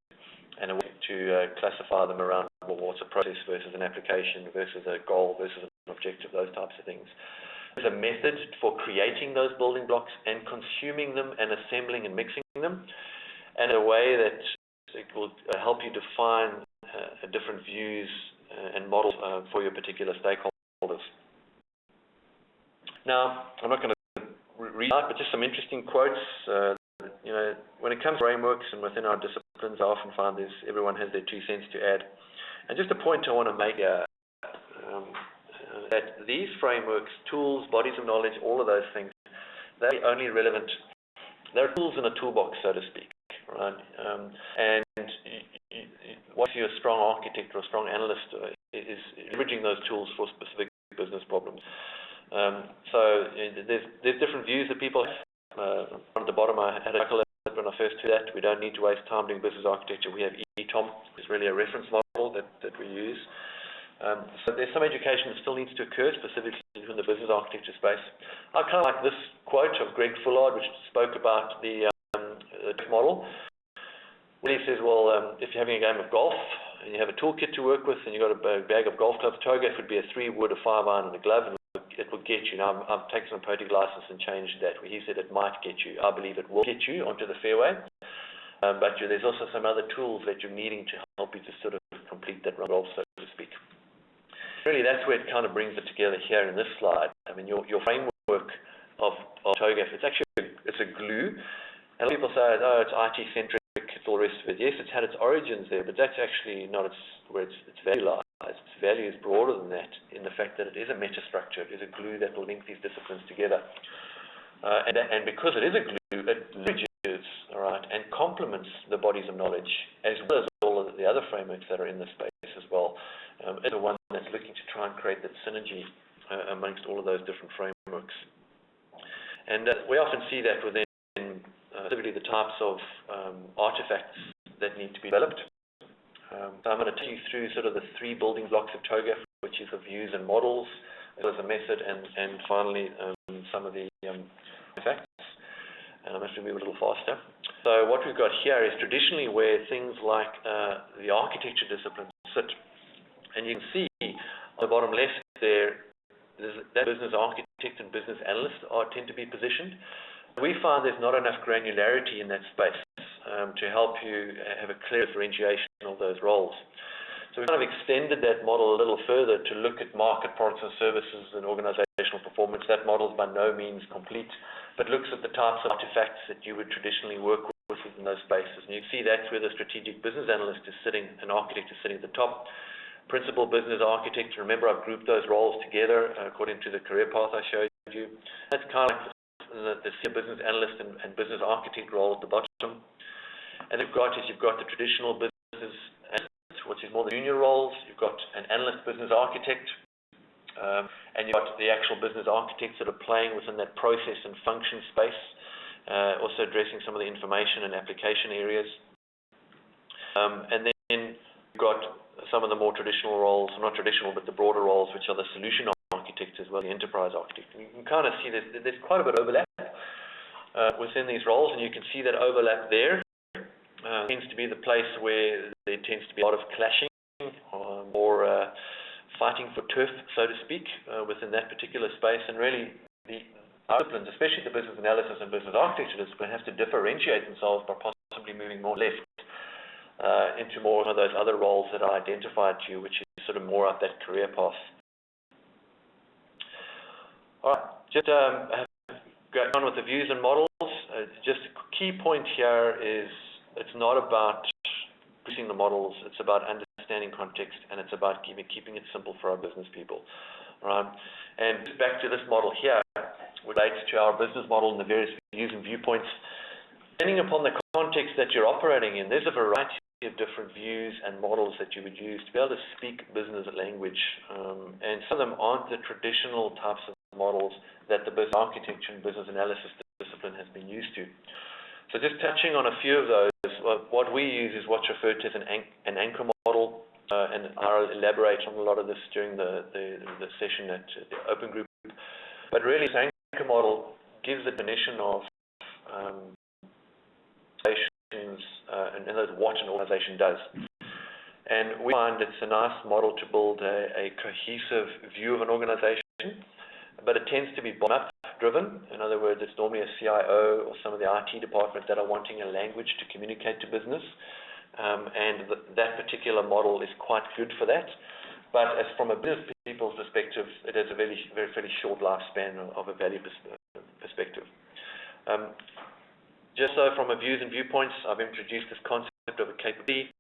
and a way to classify them around what's a process versus an application versus a goal versus an objective, those types of things. There's a method for creating those building blocks and consuming them and assembling and mixing them, and a way that it will help you define different views and models for your particular stakeholders. Now, I'm not going to read out, but just some interesting quotes. When it comes to frameworks and within our disciplines, I often find everyone has their 2 cents to add. And just a point I want to make that these frameworks, tools, bodies of knowledge, all of those things, they're only relevant. They're tools in a toolbox, so to speak, right? And what you're a strong architect or a strong analyst is leveraging those tools for specific business problems. So there's different views that people have. At the bottom, I had a chuckle at when I first heard that. We don't need to waste time doing business architecture. We have ETOM, which is really a reference model that we use. So there's some education that still needs to occur, specifically in the business architecture space. I kind of like this quote of Greg Fullard, which spoke about the model. Where he says, well, if you're having a game of golf and you have a toolkit to work with and you've got a bag of golf clubs, TOGAF would be a 3-wood, a 5-iron, and a glove, and it will get you. Now, I've taken some poetic license and changed that. He said it might get you. I believe it will get you onto the fairway. But there's also some other tools that you're needing to help you to sort of complete that golf, so to speak. Really, that's where it kind of brings it together here in this slide. I mean, your framework of TOGAF, it's a glue. And a lot of people say, oh, it's IT-centric, it's all the rest of it. Yes, it's had its origins there, but that's actually not where its value lies. Its value is broader than that in the fact that it is a metastructure. It is a glue that will link these disciplines together. And because it is a glue, it leverages, all right, and complements the bodies of knowledge, as well as all of the other frameworks that are in the space as well. It's the one that's looking to try and create that synergy amongst all of those different frameworks. And we often see that within typically the types of artifacts that need to be developed. So I'm going to take you through sort of the 3 building blocks of TOGAF, which is the views and models, as well as a method, and finally some of the artifacts. And I'm going to move a little faster. So what we've got here is traditionally where things like the architecture disciplines sit. And you can see on the bottom left there, that business architect and business analyst tend to be positioned. We find there's not enough granularity in that space to help you have a clear differentiation of those roles. So we've kind of extended that model a little further to look at market products and services and organizational performance. That model is by no means complete, but looks at the types of artifacts that you would traditionally work with in those spaces. And you see that's where the strategic business analyst is sitting, an architect is sitting at the top. Principal business architect, remember I've grouped those roles together according to the career path I showed you. That's kind of like the senior business analyst and business architect role at the bottom. And you've got the traditional business analyst, which is more the junior roles. You've got an analyst business architect, and you've got the actual business architects that are playing within that process and function space, also addressing some of the information and application areas. And then you've got some of the more traditional roles, not traditional, but the broader roles, which are the solution architects. architect as well, the enterprise architect. And you can kind of see there's quite a bit of overlap within these roles, and you can see that overlap there. Tends to be the place where there tends to be a lot of clashing or fighting for turf, so to speak, within that particular space. And really, the disciplines, especially the business analysis and business architecture discipline, have to differentiate themselves by possibly moving more left into more of those other roles that I identified to you, which is sort of more up that career path. All right, just going on with the views and models. Just a key point here is it's not about producing the models, it's about understanding context, and it's about keeping it simple for our business people. Right? And back to this model here, relates to our business model and the various views and viewpoints. Depending upon the context that you're operating in, there's a variety of different views and models that you would use to be able to speak business language. And some of them aren't the traditional types of models that the business architecture and business analysis discipline has been used to. So just touching on a few of those, what we use is what's referred to as an anchor model, and I'll elaborate on a lot of this during the session at the Open Group. But really, this anchor model gives a definition of organizations and what an organization does. And we find it's a nice model to build a cohesive view of an organization, but it tends to be bottom-up driven. In other words, it's normally a CIO or some of the IT department that are wanting a language to communicate to business, and that particular model is quite good for that. But as from a business people's perspective, it has a fairly short lifespan of a value perspective. Just so from a views and viewpoints, I've introduced this concept of a capability.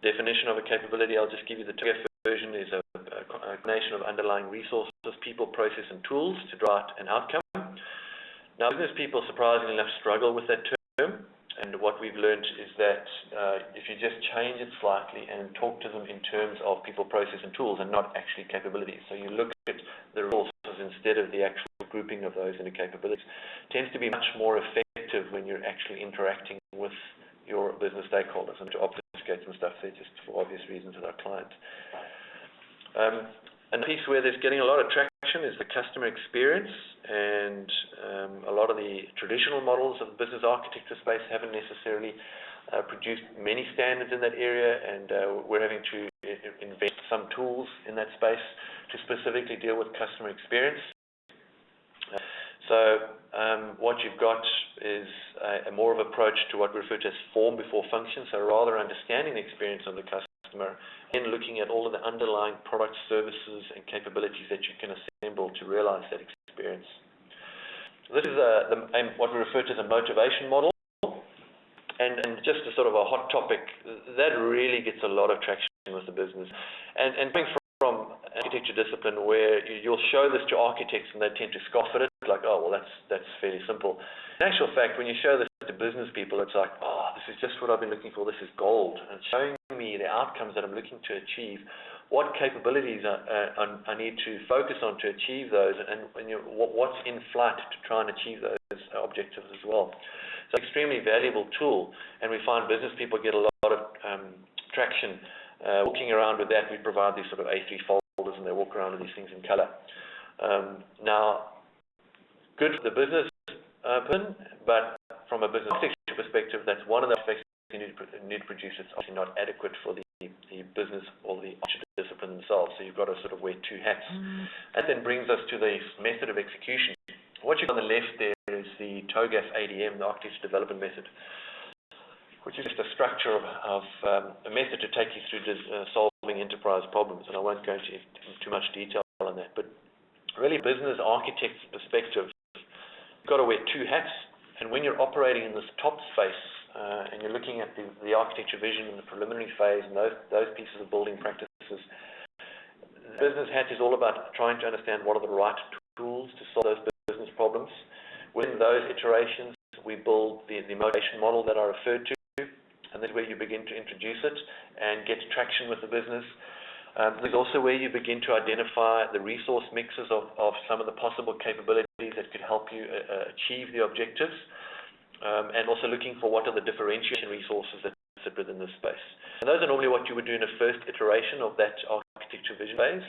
Definition of a capability, I'll just give you the TOGAF version, is a combination of underlying resources, people, process, and tools to drive an outcome. Now, business people, surprisingly enough, struggle with that term, and what we've learned is that if you just change it slightly and talk to them in terms of people, process, and tools, and not actually capabilities. So you look at the resources instead of the actual grouping of those into capabilities. It tends to be much more effective when you're actually interacting with your business stakeholders, and to obfuscate some stuff there just for obvious reasons with our clients. And the piece where there's getting a lot of traction is the customer experience, and a lot of the traditional models of the business architecture space haven't necessarily produced many standards in that area, and we're having to invest some tools in that space to specifically deal with customer experience. So what you've got is a more of approach to what we refer to as form before function, so rather understanding the experience of the customer and looking at all of the underlying products, services, and capabilities that you can assemble to realize that experience. This is what we refer to as a motivation model, and just a sort of a hot topic, that really gets a lot of traction with the business. And coming from architecture discipline, where you'll show this to architects and they tend to scoff at it, like, oh, well, that's fairly simple. In actual fact, when you show this to business people, it's like, oh, this is just what I've been looking for, this is gold. And showing me the outcomes that I'm looking to achieve, what capabilities I need to focus on to achieve those, and what's in flight to try and achieve those objectives as well. So it's an extremely valuable tool, and we find business people get a lot of traction. Walking around with that, we provide these sort of A3 folders, and they walk around with these things in color. Now, good for the business person, but from a business perspective, that's one of the aspects you need to produce. It's obviously not adequate for the business or the architecture discipline themselves, so you've got to sort of wear two hats. And then brings us to the method of execution. What you've got on the left there is the TOGAF ADM, the Architecture Development Method, which is just a structure of a method to take you through solving enterprise problems, and I won't go into too much detail on that. But really, business architect's perspective, you've got to wear two hats, and when you're operating in this top space, and you're looking at the architecture vision in the preliminary phase and those pieces of building practices, the business hat is all about trying to understand what are the right tools to solve those business problems. Within those iterations, we build the motivation model that I referred to, and this is where you begin to introduce it and get traction with the business. There's also where you begin to identify the resource mixes of some of the possible capabilities that could help you achieve the objectives, and also looking for what are the differentiation resources that sit within this space. And those are normally what you would do in a first iteration of that architecture vision phase.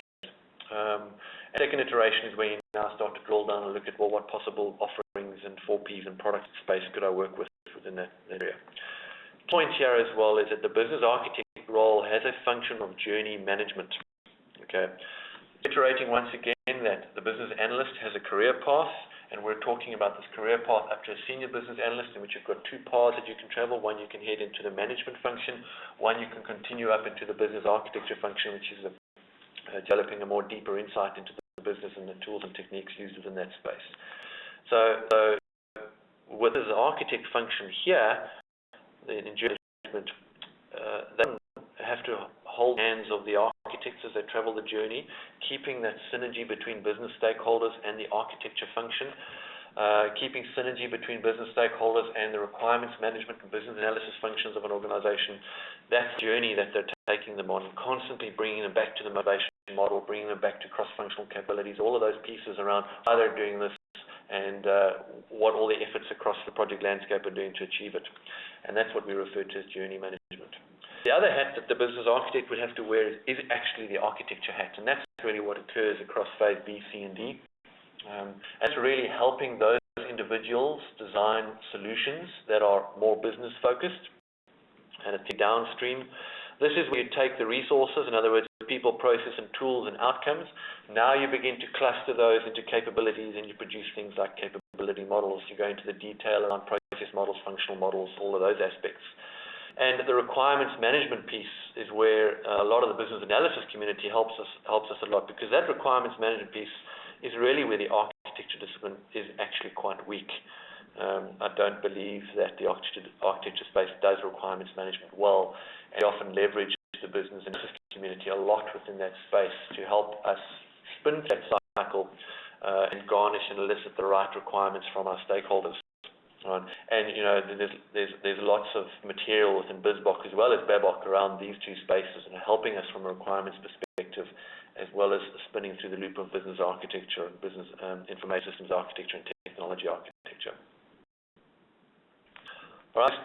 Second iteration is where you now start to drill down and look at, well, what possible offerings and 4Ps and product space could I work with within that area. Point here as well is that the business architect role has a function of journey management. Okay, iterating once again that the business analyst has a career path, and we're talking about this career path up to a senior business analyst, in which you've got two paths that you can travel. One, you can head into the management function. One, you can continue up into the business architecture function, which is developing a more deeper insight into the business and the tools and techniques used within that space. So with this architect function here, the journey management, they have to hold hands of the architects as they travel the journey, keeping that synergy between business stakeholders and the architecture function, keeping synergy between business stakeholders and the requirements management and business analysis functions of an organization. That journey that they're taking them on, constantly bringing them back to the motivation model, bringing them back to cross-functional capabilities, all of those pieces around how they're doing this and what all the efforts across the project landscape are doing to achieve it. And that's what we refer to as journey management. The other hat that the business architect would have to wear is actually the architecture hat, and that's really what occurs across phase B, C, and D. That's really helping those individuals design solutions that are more business focused and it's downstream. This is where you take the resources, in other words, people, process, and tools and outcomes. Now you begin to cluster those into capabilities and you produce things like capability models. You go into the detail around process models, functional models, all of those aspects. And the requirements management piece is where a lot of the business analysis community helps us a lot, because that requirements management piece is really where the architecture discipline is actually quite weak. I don't believe that the architecture space does requirements management well, and often leverage the business analysis community a lot within that space to help us spin that cycle and garnish and elicit the right requirements from our stakeholders. And you know, there's lots of material within BizBox as well as BABOK around these two spaces and helping us from a requirements perspective, as well as spinning through the loop of business architecture and business information systems architecture and technology architecture. All right,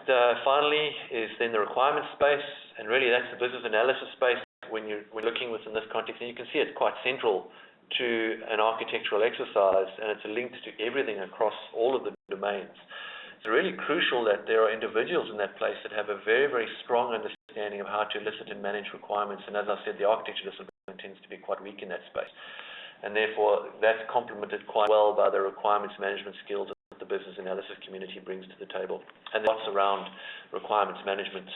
finally is then the requirements space, and really that's the business analysis space when you're looking within this context, and you can see it's quite central to an architectural exercise, and it's linked to everything across all of the domains. It's really crucial that there are individuals in that place that have a very, very strong understanding of how to elicit and manage requirements, and as I said, the architecture discipline tends to be quite weak in that space, and therefore that's complemented quite well by the requirements management skills that the business analysis community brings to the table, and lots around requirements management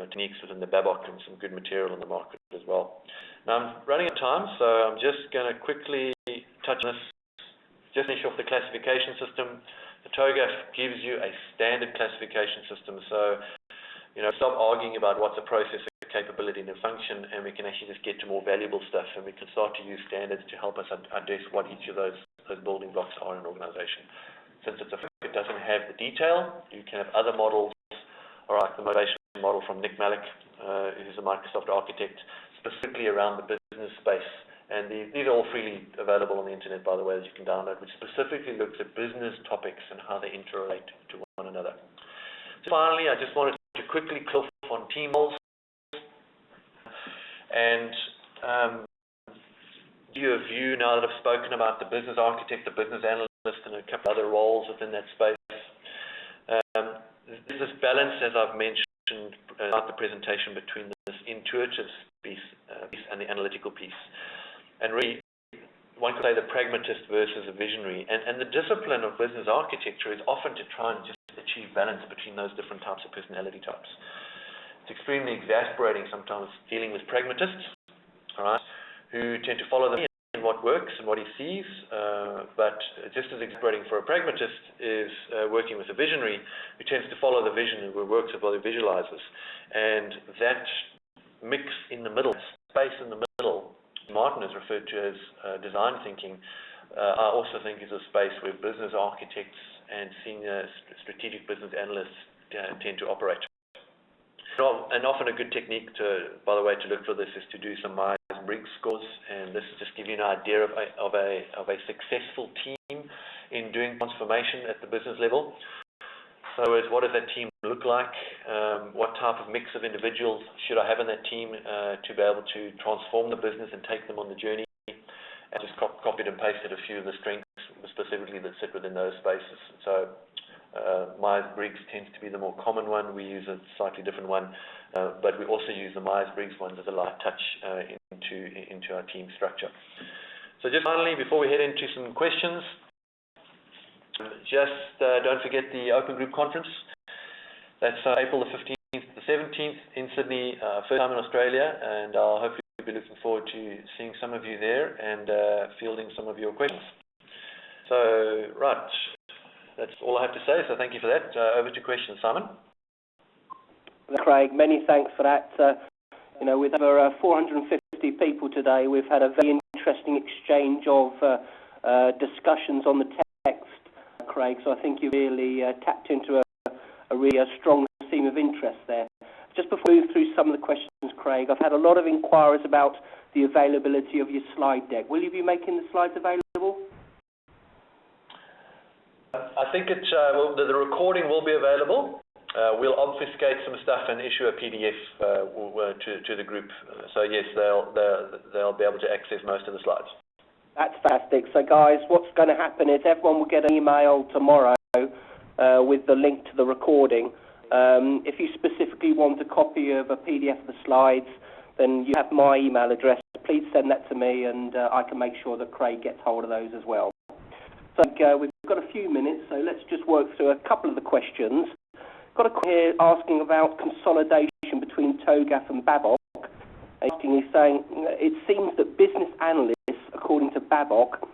techniques within the BABOK and some good material in the market as well. Now I'm running out of time, so I'm just going to quickly touch on this. Just finish off the classification system. The TOGAF gives you a standard classification system, so you know, stop arguing about what's a process, a capability, and a function, and we can actually just get to more valuable stuff, and we can start to use standards to help us address what each of those building blocks are in an organization. Since it doesn't have the detail, you can have other models, or like the motivation model from Nick Malik, who's a Microsoft architect, specifically around the business space. And these are all freely available on the internet, by the way, that you can download, which specifically looks at business topics and how they interrelate to one another. So finally, I just wanted to quickly click on team roles and give you a view now that I've spoken about the business architect, the business analyst, and a couple other roles within that space. There's this balance, as I've mentioned throughout the presentation, between this intuitive piece and the analytical piece. And really, one could say the pragmatist versus a visionary. And the discipline of business architecture is often to try and just achieve balance between those different types of personality types. It's extremely exasperating sometimes dealing with pragmatists, all right, who tend to follow the in what works and what he sees, but just as exasperating for a pragmatist is working with a visionary who tends to follow the vision and who works with what he visualizes. And that mix in the middle, space in the middle, Martin has referred to as design thinking, I also think is a space where business architects and senior strategic business analysts tend to operate. And often a good technique, by the way, to look for this is to do some Myers-Briggs scores, and this is just give you an idea of a successful team in doing transformation at the business level. So what does that team look like? What type of mix of individuals should I have in that team to be able to transform the business and take them on the journey? and just copied and pasted a few of the strengths specifically that sit within those spaces. So Myers-Briggs tends to be the more common one. We use a slightly different one, but we also use the Myers-Briggs ones as a light touch into our team structure. So just finally, before we head into some questions, just don't forget the Open Group Conference. That's April the 15th to the 17th in Sydney, first time in Australia, and I'll hopefully be looking forward to seeing some of you there and fielding some of your questions. So, right, that's all I have to say, so thank you for that. Over to questions, Simon. Craig, many thanks for that. With over 450 people today, we've had a very interesting exchange of discussions on the text, Craig, so I think you really tapped into a really strong theme of interest there. Just before we move through some of the questions, Craig, I've had a lot of inquiries about the availability of your slide deck. Will you be making the slides available? I think the recording will be available. We'll obfuscate some stuff and issue a PDF to the group. So yes, they'll be able to access most of the slides. That's fantastic. So guys, what's going to happen is everyone will get an email tomorrow with the link to the recording. If you specifically want a copy of a PDF of the slides, then you have my email address. Please send that to me, and I can make sure that Craig gets hold of those as well. So we've got a few minutes, so let's just work through a couple of the questions. Got a question here asking about consolidation between TOGAF and Babcock. He's saying it seems that business analysts, according to Babcock,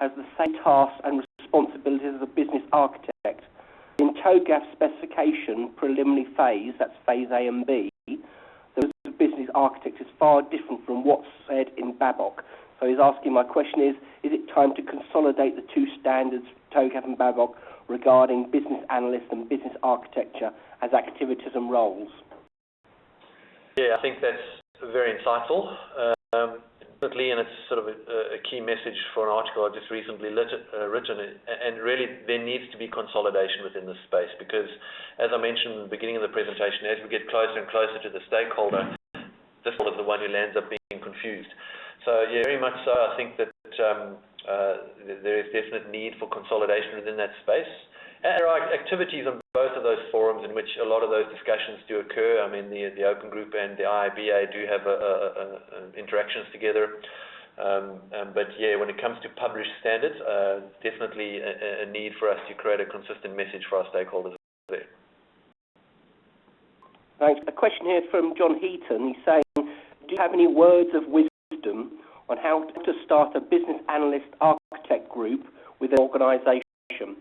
has the same tasks and responsibilities as a business architect. In TOGAF's specification preliminary phase, that's phase A and B, the business architect is far different from what's said in Babcock. So he's asking, my question is it time to consolidate the two standards, TOGAF and Babcock, regarding business analyst and business architecture as activities and roles? Yeah, I think that's very insightful. And it's sort of a key message for an article I just recently written, and really there needs to be consolidation within this space, because as I mentioned in the beginning of the presentation, as we get closer and closer to the stakeholder, this is the one who lands up being confused. So yeah, very much so. I think that there is definite need for consolidation within that space. And there are activities on both of those forums in which a lot of those discussions do occur. I mean, the Open Group and the IIBA do have interactions together. But yeah, when it comes to published standards, definitely a need for us to create a consistent message for our stakeholders there. Thanks. A question here from John Heaton. He's saying, do you have any words of wisdom on how to start a business analyst architect group within an organisation?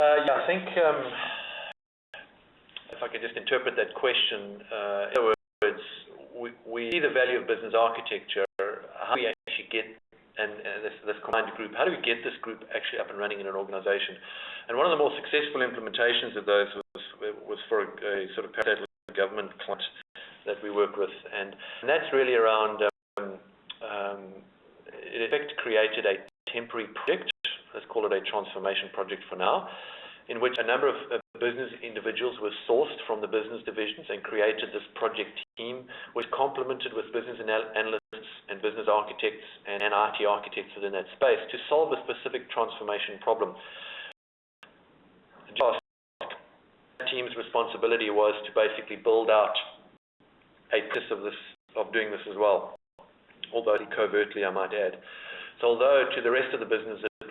Yeah, I think if I could just interpret that question, in other words, we see the value of business architecture. How do we actually get this combined group? How do we get this group actually up and running in an organisation? And one of the more successful implementations of those was for a sort of parallel government client that we work with, and that's really around. It in effect created a temporary project. Let's call it a transformation project for now, in which a number of business individuals were sourced from the business divisions and created this project team, which complemented with business analysts and business architects and IT architects within that space to solve a specific transformation problem. The team's responsibility was to basically build out a piece of doing this as well, although covertly, I might add. So although to the rest of the business it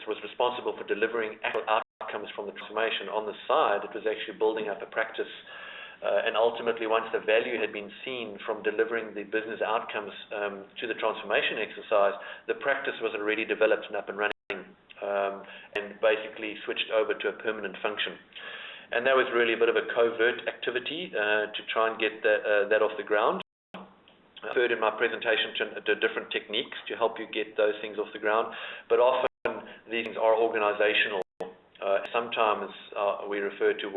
was responsible for delivering actual outcomes from the transformation, on the side it was actually building up a practice, and ultimately once the value had been seen from delivering the business outcomes to the transformation exercise, the practice was already developed and up and running, and basically switched over to a permanent function. And that was really a bit of a covert activity to try and get that off the ground. I referred in my presentation to different techniques to help you get those things off the ground, but often these things are organizational. Sometimes we refer to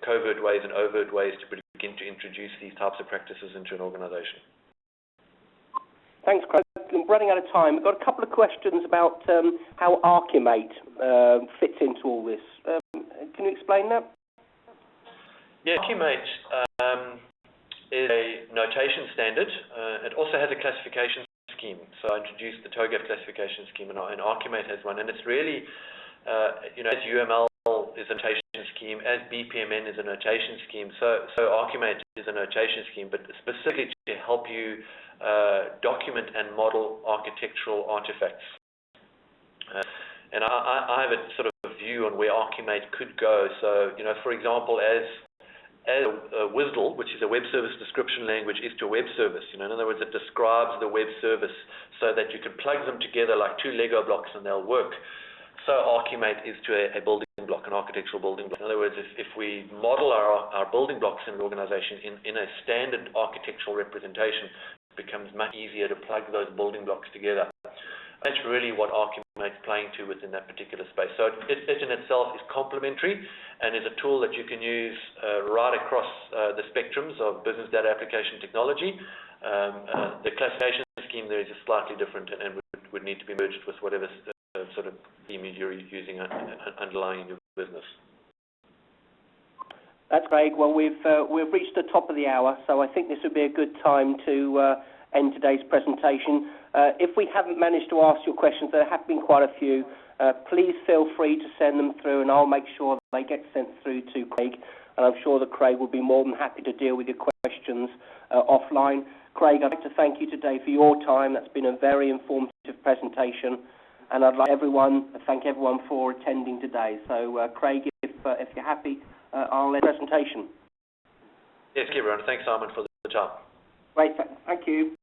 covert ways and overt ways to begin to introduce these types of practices into an organization. Thanks, Craig. I'm running out of time. We've got a couple of questions about how Archimate fits into all this. Can you explain that? Yeah, Archimate is a notation standard. It also has a classification scheme. So I introduced the TOGAF classification scheme, and Archimate has one. And it's really, as UML is a notation scheme, as BPMN is a notation scheme, so Archimate is a notation scheme, but specifically to help you document and model architectural artifacts. And I have a sort of view on where Archimate could go. So, for example, as WSDL, which is a web service description language, is to a web service. In other words, it describes the web service so that you can plug them together like two Lego blocks and they'll work. So Archimate is to a building block, an architectural building block. In other words, if we model our building blocks in an organization in a standard architectural representation, it becomes much easier to plug those building blocks together. That's really what Archimate's playing to within that particular space. So it in itself is complementary and is a tool that you can use right across the spectrums of business data application technology. The classification scheme there is just slightly different and would need to be merged with whatever sort of scheme you're using underlying your business. That's great. Well, we've reached the top of the hour, so I think this would be a good time to end today's presentation. If we haven't managed to ask your questions, there have been quite a few, please feel free to send them through and I'll make sure that they get sent through to Craig, and I'm sure that Craig will be more than happy to deal with your questions offline. Craig, I'd like to thank you today for your time. That's been a very informative presentation, and I'd like to thank everyone for attending today. So, Craig, if you're happy, I'll end the presentation. Yes, everyone. Thanks, Simon, for the time. Great. Thank you.